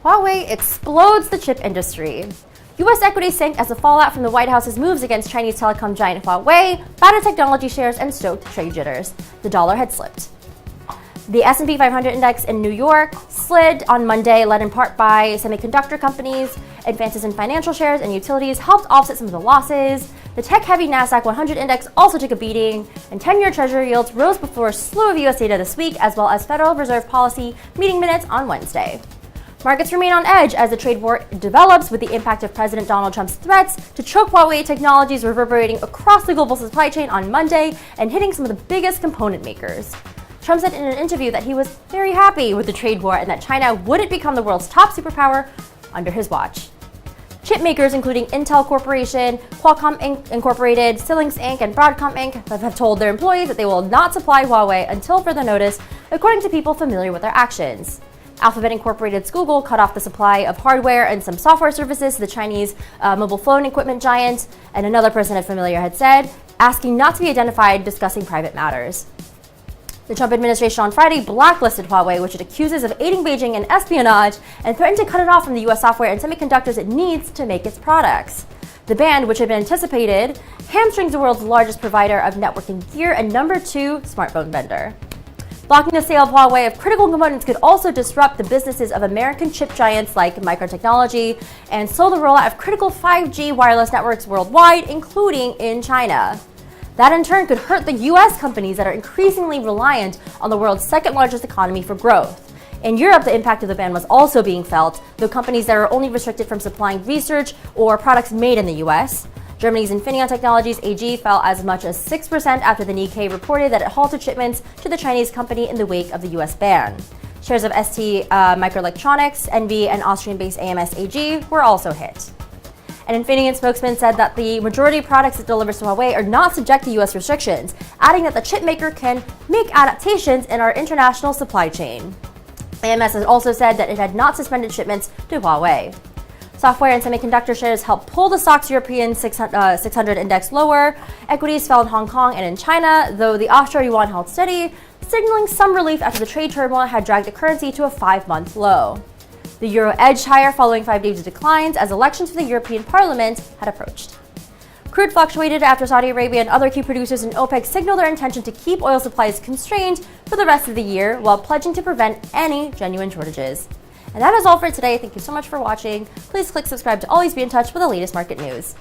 Huawei explodes the chip industry. U.S. equities sank as the fallout from the White House's moves against Chinese telecom giant Huawei battered technology shares and stoked trade jitters. The dollar had slipped. The S&P 500 index in New York slid on Monday, led in part by semiconductor companies. Advances in financial shares and utilities helped offset some of the losses. The tech-heavy Nasdaq 100 index also took a beating, and 10-year Treasury yields rose before a slew of U.S. data this week, as well as Federal Reserve policy meeting minutes on Wednesday. Markets remain on edge as the trade war develops, with the impact of President Donald Trump's threats to choke Huawei technologies reverberating across the global supply chain on Monday and hitting some of the biggest component makers. Trump said in an interview that he was very happy with the trade war and that China wouldn't become the world's top superpower under his watch. Chip makers including Intel Corporation, Qualcomm Inc. Incorporated, Xilinx Inc., and Broadcom Inc. have told their employees that they will not supply Huawei until further notice, according to people familiar with their actions. Alphabet Incorporated's Google cut off the supply of hardware and some software services to the Chinese mobile phone equipment giant, and another person familiar had said, asking not to be identified, discussing private matters. The Trump administration on Friday blacklisted Huawei, which it accuses of aiding Beijing in espionage, and threatened to cut it off from the U.S. software and semiconductors it needs to make its products. The ban, which had been anticipated, hamstrings the world's largest provider of networking gear and number 2 smartphone vendor. Blocking the sale of Huawei of critical components could also disrupt the businesses of American chip giants like Micron Technology and slow the rollout of critical 5G wireless networks worldwide, including in China. That in turn could hurt the U.S. companies that are increasingly reliant on the world's second largest economy for growth. In Europe, the impact of the ban was also being felt, though companies that are only restricted from supplying research or products made in the U.S. Germany's Infineon Technologies AG fell as much as 6% after the Nikkei reported that it halted shipments to the Chinese company in the wake of the U.S. ban. Shares of ST Microelectronics, NV, and Austrian-based AMS AG were also hit. An Infineon spokesman said that the majority of products it delivers to Huawei are not subject to U.S. restrictions, adding that the chip maker can make adaptations in our international supply chain. AMS has also said that it had not suspended shipments to Huawei. Software and semiconductor shares helped pull the stock's European 600 index lower. Equities fell in Hong Kong and in China, though the offshore yuan held steady, signaling some relief after the trade turmoil had dragged the currency to a 5-month low. The euro edged higher following 5 days of declines as elections for the European Parliament had approached. Crude fluctuated after Saudi Arabia and other key producers in OPEC signaled their intention to keep oil supplies constrained for the rest of the year while pledging to prevent any genuine shortages. And that is all for today. Thank you so much for watching. Please click subscribe to always be in touch with the latest market news.